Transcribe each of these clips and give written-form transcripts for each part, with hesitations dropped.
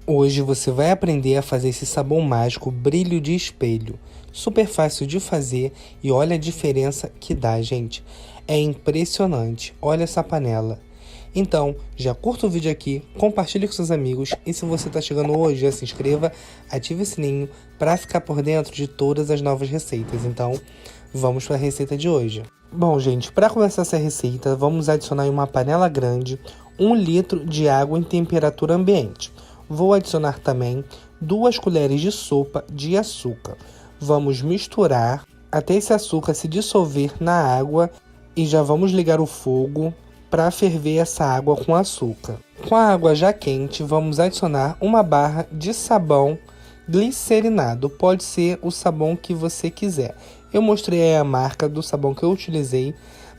Hoje você vai aprender a fazer esse sabão mágico brilho de espelho. Super fácil de fazer e olha a diferença que dá, gente. É impressionante. Olha essa panela. Então, já curta o vídeo aqui, compartilhe com seus amigos e se você está chegando hoje, já se inscreva, ative o sininho para ficar por dentro de todas as novas receitas. Então, vamos para a receita de hoje. Bom, gente, para começar essa receita, vamos adicionar em uma panela grande 1 litro de água em temperatura ambiente. Vou adicionar também 2 colheres de sopa de açúcar. Vamos misturar até esse açúcar se dissolver na água e já vamos ligar o fogo para ferver essa água com açúcar. Com a água já quente, vamos adicionar uma barra de sabão glicerinado. Pode ser o sabão que você quiser. Eu mostrei aí a marca do sabão que eu utilizei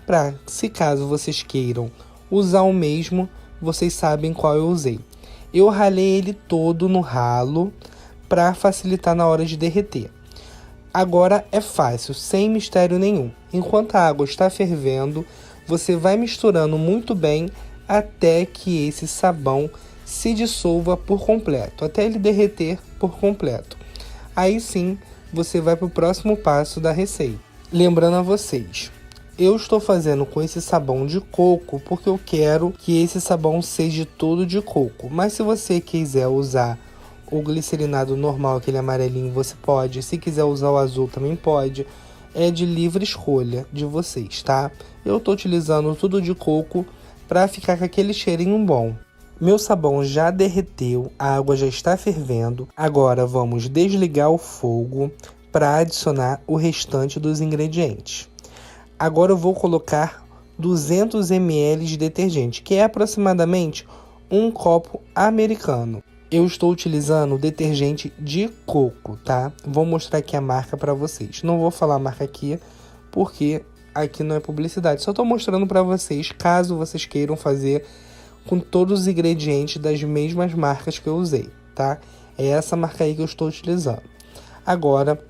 para, se caso vocês queiram usar o mesmo, vocês sabem qual eu usei. Eu ralei ele todo no ralo para facilitar na hora de derreter. Agora é fácil, sem mistério nenhum. Enquanto a água está fervendo, você vai misturando muito bem até que esse sabão se dissolva por completo, até ele derreter por completo. Aí sim, você vai para o próximo passo da receita. Lembrando a vocês, eu estou fazendo com esse sabão de coco porque eu quero que esse sabão seja todo de coco. Mas se você quiser usar o glicerinado normal, aquele amarelinho, você pode. Se quiser usar o azul também pode. É de livre escolha de vocês, tá? Eu estou utilizando tudo de coco para ficar com aquele cheirinho bom. Meu sabão já derreteu, a água já está fervendo. Agora vamos desligar o fogo para adicionar o restante dos ingredientes. Agora eu vou colocar 200 ml de detergente, que é aproximadamente um copo americano. Eu estou utilizando detergente de coco, tá? Vou mostrar aqui a marca para vocês. Não vou falar a marca aqui, porque aqui não é publicidade. Só estou mostrando para vocês, caso vocês queiram fazer com todos os ingredientes das mesmas marcas que eu usei, tá? É essa marca aí que eu estou utilizando. Agora,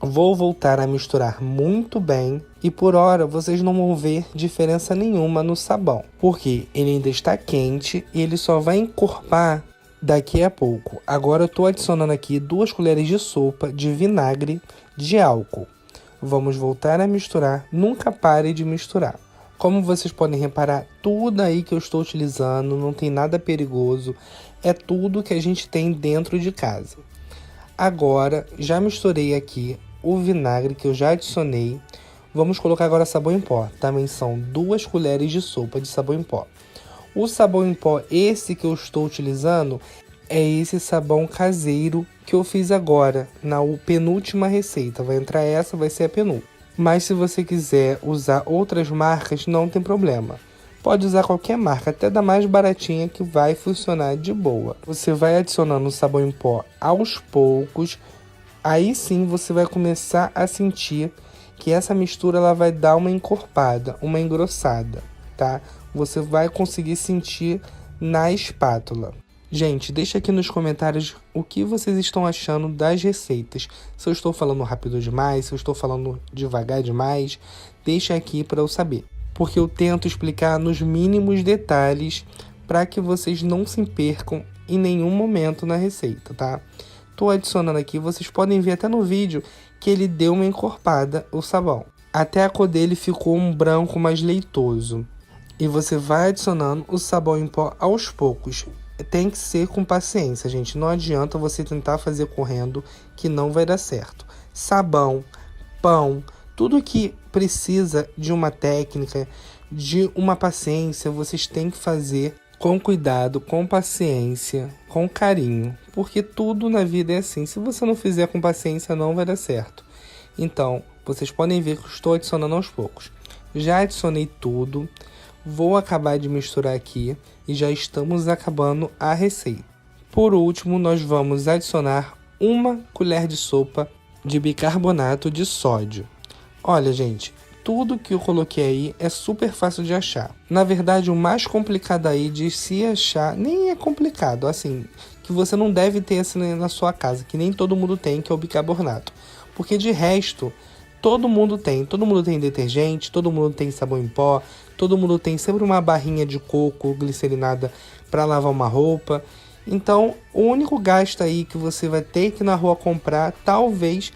vou voltar a misturar muito bem e por hora vocês não vão ver diferença nenhuma no sabão, porque ele ainda está quente e ele só vai encorpar daqui a pouco. Agora eu estou adicionando aqui 2 colheres de sopa de vinagre de álcool. Vamos voltar a misturar, nunca pare de misturar. Como vocês podem reparar, tudo aí que eu estou utilizando não tem nada perigoso, é tudo que a gente tem dentro de casa. Agora, já misturei aqui o vinagre que eu já adicionei. Vamos colocar agora sabão em pó. Também são 2 colheres de sopa de sabão em pó. O sabão em pó, esse que eu estou utilizando, é esse sabão caseiro que eu fiz agora, na penúltima receita. Vai entrar essa, vai ser a penúltima. Mas se você quiser usar outras marcas, não tem problema. Pode usar qualquer marca, até da mais baratinha que vai funcionar de boa. Você vai adicionando o sabão em pó aos poucos. Aí sim você vai começar a sentir que essa mistura ela vai dar uma encorpada, uma engrossada, tá? Você vai conseguir sentir na espátula. Gente, deixa aqui nos comentários o que vocês estão achando das receitas. Se eu estou falando rápido demais, se eu estou falando devagar demais, deixa aqui para eu saber. Porque eu tento explicar nos mínimos detalhes para que vocês não se percam em nenhum momento na receita, tá? Estou adicionando aqui, vocês podem ver até no vídeo que ele deu uma encorpada, o sabão. Até a cor dele ficou um branco mais leitoso. E você vai adicionando o sabão em pó aos poucos. Tem que ser com paciência, gente. Não adianta você tentar fazer correndo que não vai dar certo. Sabão, pão, tudo que precisa de uma técnica, de uma paciência, vocês têm que fazer com cuidado, com paciência, com carinho. Porque tudo na vida é assim. Se você não fizer com paciência, não vai dar certo. Então, vocês podem ver que eu estou adicionando aos poucos. Já adicionei tudo. Vou acabar de misturar aqui e já estamos acabando a receita. Por último, nós vamos adicionar 1 colher de sopa de bicarbonato de sódio. Olha, gente, tudo que eu coloquei aí é super fácil de achar. Na verdade, o mais complicado aí de se achar, nem é complicado, assim, que você não deve ter assim na sua casa, que nem todo mundo tem, que é o bicarbonato. Porque de resto, todo mundo tem detergente, todo mundo tem sabão em pó, todo mundo tem sempre uma barrinha de coco glicerinada para lavar uma roupa. Então, o único gasto aí que você vai ter que ir na rua comprar, talvez,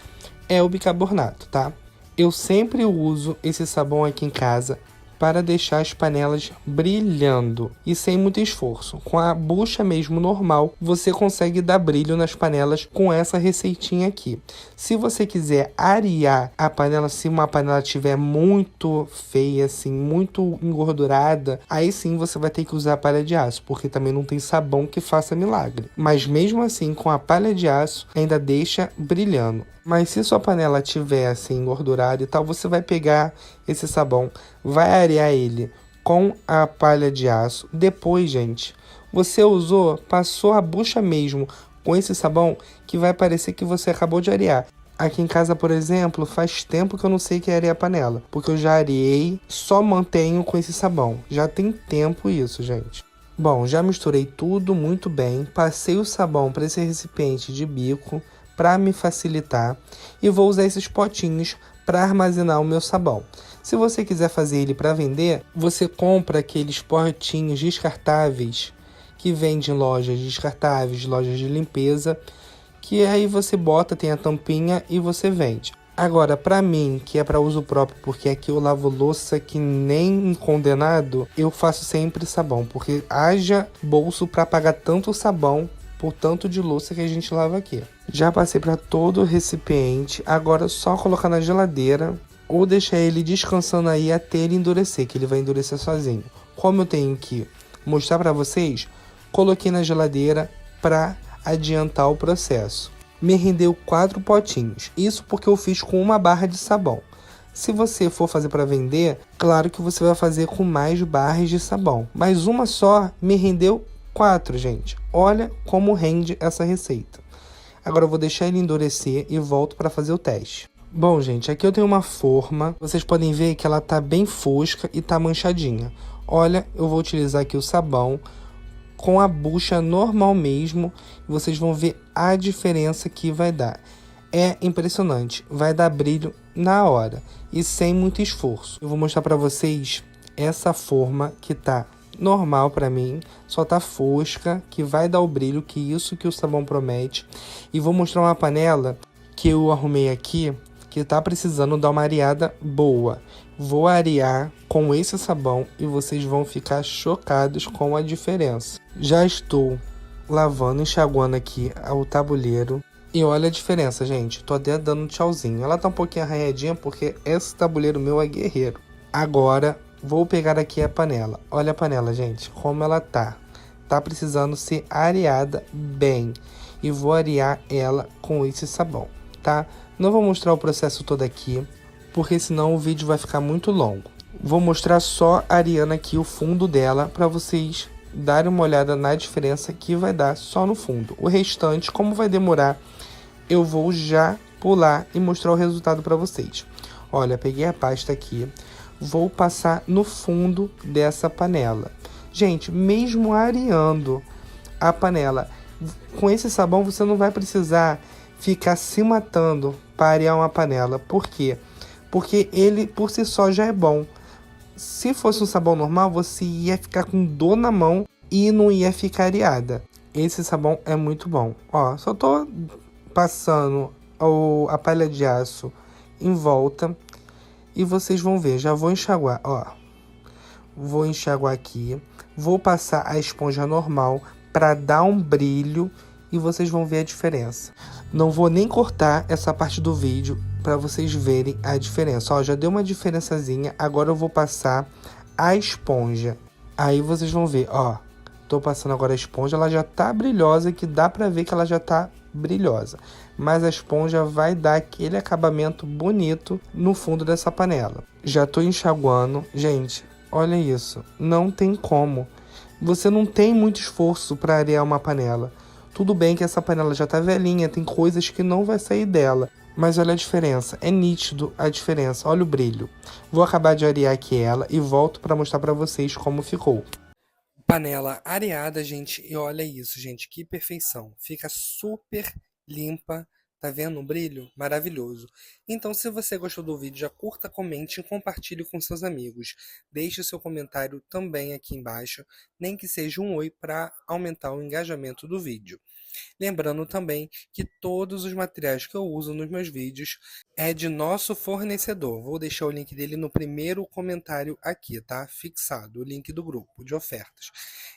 é o bicarbonato, tá? Eu sempre uso esse sabão aqui em casa para deixar as panelas brilhando e sem muito esforço. Com a bucha mesmo normal, você consegue dar brilho nas panelas com essa receitinha aqui. Se você quiser arear a panela, se uma panela estiver muito feia, assim, muito engordurada, aí sim você vai ter que usar a palha de aço, porque também não tem sabão que faça milagre. Mas mesmo assim, com a palha de aço, ainda deixa brilhando. Mas se sua panela tiver assim engordurada e tal, você vai pegar esse sabão, vai arear ele com a palha de aço. Depois, gente, você usou, passou a bucha mesmo com esse sabão, que vai parecer que você acabou de arear. Aqui em casa, por exemplo, faz tempo que eu não sei que é arear a panela, porque eu já areei, só mantenho com esse sabão. Já tem tempo isso, gente. Bom, já misturei tudo muito bem, passei o sabão para esse recipiente de bico para me facilitar e vou usar esses potinhos para armazenar o meu sabão. Se você quiser fazer ele para vender, você compra aqueles potinhos descartáveis que vende em lojas descartáveis, lojas de limpeza, que aí você bota, tem a tampinha e você vende. Agora, para mim, que é para uso próprio, porque aqui eu lavo louça que nem condenado, eu faço sempre sabão, porque haja bolso para pagar tanto sabão por tanto de louça que a gente lava aqui. Já passei para todo o recipiente, agora é só colocar na geladeira ou deixar ele descansando aí até ele endurecer, que ele vai endurecer sozinho. Como eu tenho que mostrar para vocês, coloquei na geladeira para adiantar o processo. Me rendeu 4 potinhos, isso porque eu fiz com uma barra de sabão. Se você for fazer para vender, claro que você vai fazer com mais barras de sabão, mas uma só me rendeu 4, gente. Olha como rende essa receita. Agora eu vou deixar ele endurecer e volto para fazer o teste. Bom, gente, aqui eu tenho uma forma. Vocês podem ver que ela tá bem fosca e tá manchadinha. Olha, eu vou utilizar aqui o sabão com a bucha normal mesmo. Vocês vão ver a diferença que vai dar. É impressionante. Vai dar brilho na hora e sem muito esforço. Eu vou mostrar para vocês essa forma que tá normal para mim, só tá fosca, que vai dar o brilho, que isso que o sabão promete. E vou mostrar uma panela que eu arrumei aqui, que tá precisando dar uma areada boa. Vou arear com esse sabão e vocês vão ficar chocados com a diferença. Já estou lavando, enxaguando aqui o tabuleiro. E olha a diferença, gente. Tô até dando um tchauzinho. Ela tá um pouquinho arranhadinha porque esse tabuleiro meu é guerreiro. Agora vou pegar aqui a panela. Olha a panela, gente, como ela tá. Tá precisando ser areada bem. E vou arear ela com esse sabão, tá? Não vou mostrar o processo todo aqui, porque senão o vídeo vai ficar muito longo. Vou mostrar só areando aqui o fundo dela para vocês darem uma olhada na diferença que vai dar só no fundo. O restante, como vai demorar, eu vou já pular e mostrar o resultado para vocês. Olha, peguei a pasta aqui. Vou passar no fundo dessa panela. Gente, mesmo areando a panela, com esse sabão você não vai precisar ficar se matando para arear uma panela. Por quê? Porque ele por si só já é bom. Se fosse um sabão normal, você ia ficar com dor na mão e não ia ficar areada. Esse sabão é muito bom. Ó, só tô passando a palha de aço em volta. E vocês vão ver, já vou enxaguar, ó. Vou enxaguar aqui. Vou passar a esponja normal para dar um brilho e vocês vão ver a diferença. Não vou nem cortar essa parte do vídeo para vocês verem a diferença. Ó, já deu uma diferençazinha. Agora eu vou passar a esponja. Aí vocês vão ver, ó. Tô passando agora a esponja, ela já tá brilhosa, que dá para ver que ela já tá brilhosa. Mas a esponja vai dar aquele acabamento bonito no fundo dessa panela. Já tô enxaguando. Gente, olha isso. Não tem como. Você não tem muito esforço para arear uma panela. Tudo bem que essa panela já tá velhinha, tem coisas que não vai sair dela. Mas olha a diferença, é nítido a diferença, olha o brilho. Vou acabar de arear aqui ela e volto para mostrar para vocês como ficou. Panela areada, gente, e olha isso, gente, que perfeição. Fica super limpa, Tá vendo o brilho? Maravilhoso. Então, se você gostou do vídeo, já curta, comente e compartilhe com seus amigos. Deixe o seu comentário também aqui embaixo, nem que seja um oi para aumentar o engajamento do vídeo. Lembrando também que todos os materiais que eu uso nos meus vídeos é de nosso fornecedor. Vou deixar o link dele no primeiro comentário aqui, tá? Fixado, o link do grupo de ofertas.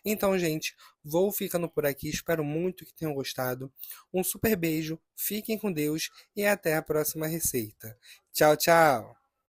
Então, gente, vou ficando por aqui. Espero muito que tenham gostado. Um super beijo, fiquem com Deus e até a próxima receita. Tchau, tchau!